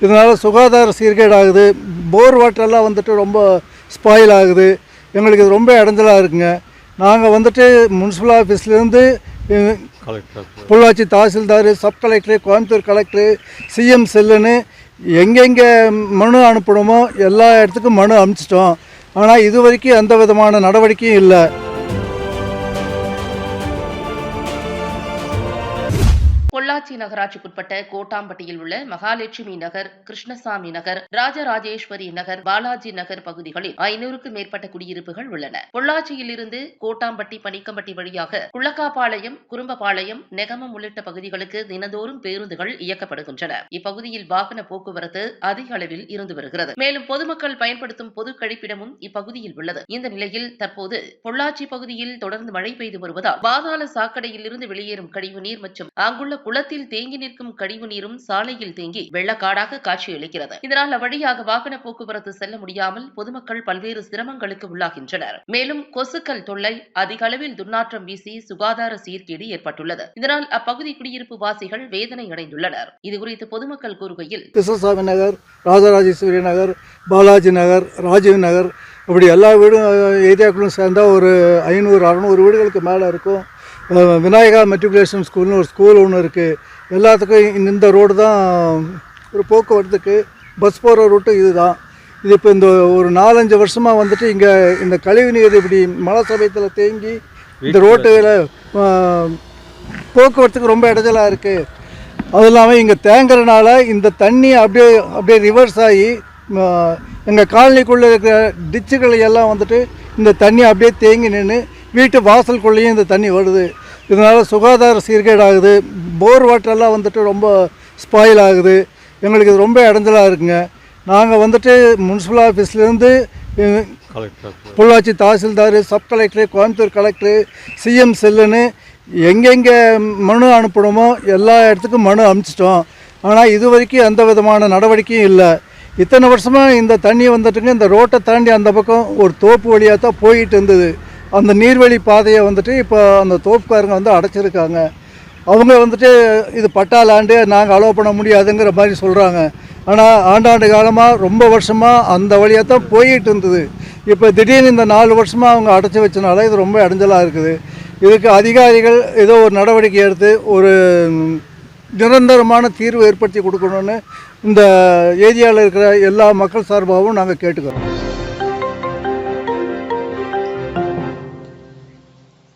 இதனால் சுகாதார சீர்கேடு ஆகுது. போர் வாட்டரெல்லாம் வந்துட்டு ரொம்ப ஸ்பாயில் ஆகுது. எங்களுக்கு இது ரொம்ப இடைஞ்சலாக இருக்குங்க. நாங்கள் வந்துட்டு முனிசிபல் ஆஃபீஸ்லேருந்து பொள்ளாச்சி தாசில்தார், sub collector, Coimbatore collector, CM செல்லுன்னு எங்கெங்கே மனு அனுப்பணுமோ எல்லா இடத்துக்கும் மனு அனுப்பிச்சிட்டோம். ஆனால் இது வரைக்கும் எந்த விதமான நடவடிக்கையும் இல்லை. பொள்ளாச்சி நகராட்சிக்குட்பட்ட கோட்டாம்பட்டியில் உள்ள மகாலட்சுமி நகர், கிருஷ்ணசாமி நகர், ராஜராஜேஸ்வரி நகர், பாலாஜி நகர் பகுதிகளில் 500க்கும் மேற்பட்ட குடியிருப்புகள் உள்ளன. பொள்ளாச்சியில் இருந்து கோட்டாம்பட்டி, பனிக்கம்பட்டி வழியாக குளக்காப்பாளையம், குறும்பபாளையம், நெகமம் உள்ளிட்ட பகுதிகளுக்கு தினந்தோறும் பேருந்துகள் இயக்கப்படுகின்றன. இப்பகுதியில் வாகன போக்குவரத்து அதிக அளவில் இருந்து வருகிறது. மேலும் பொதுமக்கள் பயன்படுத்தும் பொது கழிப்பிடமும் இப்பகுதியில் உள்ளது. இந்த நிலையில் தற்போது பொள்ளாச்சி பகுதியில் தொடர்ந்து மழை பெய்து வருவதால் பாதாள சாக்கடையில் இருந்து வெளியேறும் கழிவுநீர் மற்றும் அங்குள்ள குளத்தில் தேங்கி நிற்கும் கழிவு நீரும் சாலையில் தேங்கி வெள்ளக்காடாக காட்சியளிக்கிறது. இதனால் அவ்வழியாக வாகன போக்குவரத்து செல்ல முடியாமல் பொதுமக்கள் பல்வேறு சிரமங்களுக்கு உள்ளாகின்றனர். மேலும் கொசுக்கள் தொல்லை, அதிக அளவில் துர்நாற்றம் வீசி சுகாதார சீர்கேடு ஏற்பட்டுள்ளது. இதனால் அப்பகுதி குடியிருப்பு வாசிகள் வேதனை அடைந்துள்ளனர். இதுகுறித்து பொதுமக்கள் கூறுகையில், கிருஷ்ணசாமி நகர், ராஜராஜேஸ்வரி நகர், பாலாஜி நகர், ராஜீவ் நகர், இப்படி எல்லா வீடும் ஏரியாக்களும் சேர்ந்தால் ஒரு 500-600 வீடுகளுக்கு மேலே இருக்கும். விநாயகா மெட்ரிகுலேஷன் ஸ்கூல்னு ஒரு ஸ்கூல் ஒன்று இருக்குது. எல்லாத்துக்கும் இந்த ரோடு தான் ஒரு போக்குவரத்துக்கு பஸ் போகிற ரூட்டு இது தான். இது இப்போ இந்த ஒரு 4-5 வருஷமாக வந்துட்டு இங்கே இந்த கழிவு நீர் இப்படி மழை சமயத்தில் தேங்கி இந்த ரோட்டில் போக்குவரத்துக்கு ரொம்ப இடைஞ்சலாக இருக்குது. அதுவும் இல்லாமல் இங்கே தேங்குறதுனால இந்த தண்ணி அப்படியே ரிவர்ஸ் ஆகி எங்கள் காலனிக்குள்ளே இருக்கிற டிச்சுகளை எல்லாம் வந்துட்டு இந்த தண்ணி அப்படியே தேங்கி நின்று வீட்டு வாசலுக்குள்ளேயும் இந்த தண்ணி வருது. இதனால் சுகாதார சீர்கேடு ஆகுது. போர் வாட்டரெல்லாம் வந்துட்டு ரொம்ப ஸ்பாயில் ஆகுது. எங்களுக்கு இது ரொம்ப இடைஞ்சலாக இருக்குங்க. நாங்கள் வந்துட்டு முனிசிபல் ஆஃபீஸ்லேருந்து பொள்ளாச்சி தாசில்தார், sub collector, Coimbatore collector, CM செல்லுன்னு எங்கெங்கே மனு அனுப்பணுமோ எல்லா இடத்துக்கும் மனு அனுப்பிச்சிட்டோம். ஆனால் இது வரைக்கும் எந்த விதமான நடவடிக்கையும் இல்லை. இத்தனை வருஷமாக இந்த தண்ணி வந்துட்டுங்க இந்த ரோட்டை தாண்டி அந்த பக்கம் ஒரு தோப்பு வழியாக தான் போயிட்டு இருந்தது. அந்த நீர்வழி பாதையை வந்துட்டு இப்போ அந்த தோப்புக்காரங்க வந்து அடைச்சிருக்காங்க. அவங்க வந்துட்டு இது பட்டா லேண்டு, நாங்கள் அலோவ் பண்ண முடியாதுங்கிற மாதிரி சொல்கிறாங்க. ஆனால் ஆண்டாண்டு காலமாக ரொம்ப வருஷமாக அந்த வழியாக தான் போயிட்டு இருந்தது. இப்போ திடீர்னு இந்த 4 வருஷமாக அவங்க அடைச்சி வச்சனால இது ரொம்ப இடைஞ்சலாக இருக்குது. இதுக்கு அதிகாரிகள் ஏதோ ஒரு நடவடிக்கை எடுத்து ஒரு நிரந்தரமான தீர்வு ஏற்படுத்தி கொடுக்கணும்னு இந்த ஏரியாவில் இருக்கிற எல்லா மக்கள் சார்பாகவும் நாங்கள் கேட்டுக்கிறோம்.